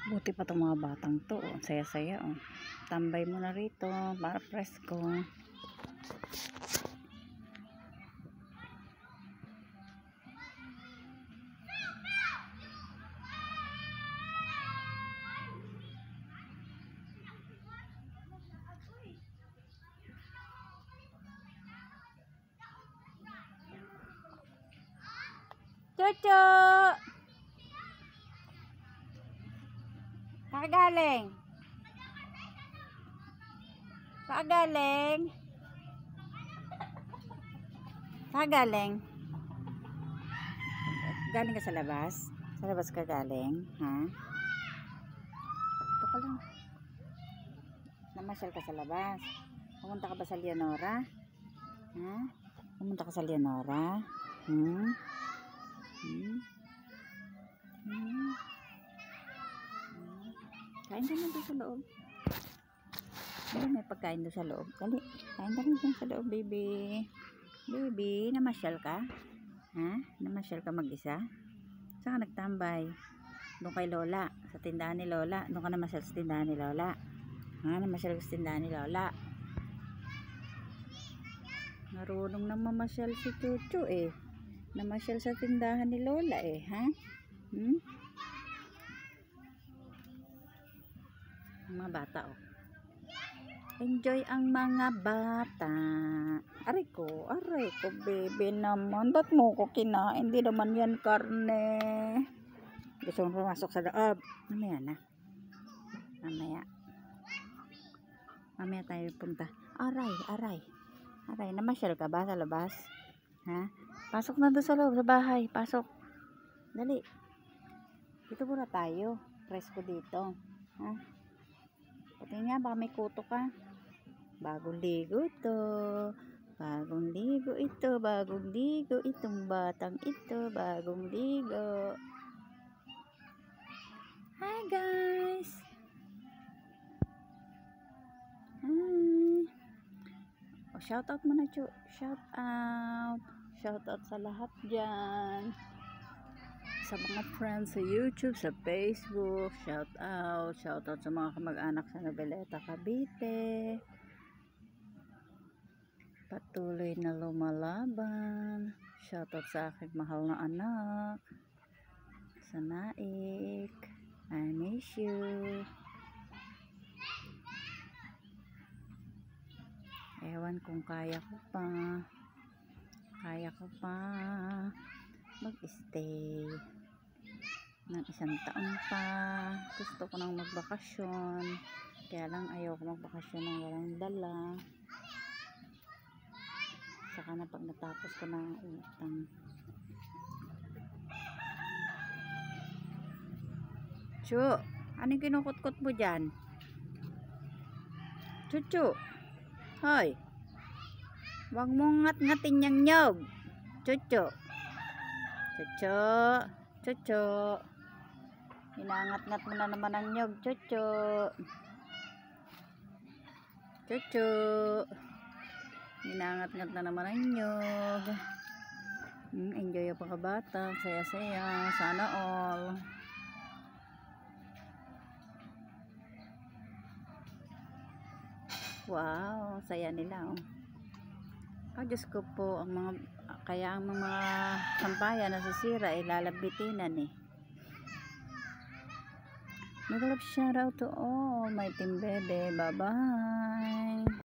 Buti pa itong mga batang to. Oh. Saya-saya. Oh. Tambay mo na rito para presko. Chuchu! Kagaling? Kagaling? Kagaling? Galing ka sa labas? Sa labas ka galing? Ha? Ito ka lang. Namasyal ka sa labas. Pumunta ka ba sa Leonora? Ha? Pumunta ka sa Leonora? Kain ka na doon sa loob. Dali, may pagkain doon sa loob. Dali, kain ka na doon sa loob, baby. Baby, namasyal ka? Ha? Namasyal ka mag-isa? Saan ka nagtambay? Doon kay Lola, sa tindahan ni Lola. Doon ka namasyal sa tindahan ni Lola. Ha? Namasyal sa tindahan ni Lola. Marunong na mamasyal si Chuchu eh. Namasyal sa tindahan ni Lola eh, ha? Mga bata oh. Enjoy ang mga bata. Aray ko, baby naman. Ba't mo ko kinain? Hindi naman yan karne. Gusto mo pumasok sa loob. Mamaya na. Mamaya tayo punta. Aray. Namasyal ka ba sa labas? Ha? Pasok na doon sa loob, sa bahay. Pasok. Dali. Dito muna tayo. Presko dito. Ha? Pati nga, baka may kuto ka. Bagong ligo ito. Bagong ligo itong batang ito. Bagong ligo. Hi guys. Hi. Oh, shout out muna, Chu. Shout out sa lahat dyan. Sa mga friends sa YouTube, sa Facebook, shout out sa mga kamag-anak sa Noveleta, Cavite. Patuloy na lumalaban. Shout out sa aking mahal na anak, sa Naik. I miss you. Ewan kung kaya ko pa mag-stay ng isang taon pa. Gusto ko nang magbakasyon, kaya lang ayaw ko magbakasyon ng walang dala. Saka na pag natapos ko na ang utang. Chu, anong kinukutkot mo dyan? Chuchu, hoy, wag mong ngat-ngatin yung nyog. Chuchu, hinangat-ngat mo na naman ang nyog. Chuchu, hinangat-ngat na naman ang nyog. Enjoy ang pagkabata. Saya-saya. Sana all. Wow, saya nila oh. Diyos ko po, kaya ang mga sampayan nasisira ay lalabitinan eh. Mag-love shout out to all my team bebe. Bye bye.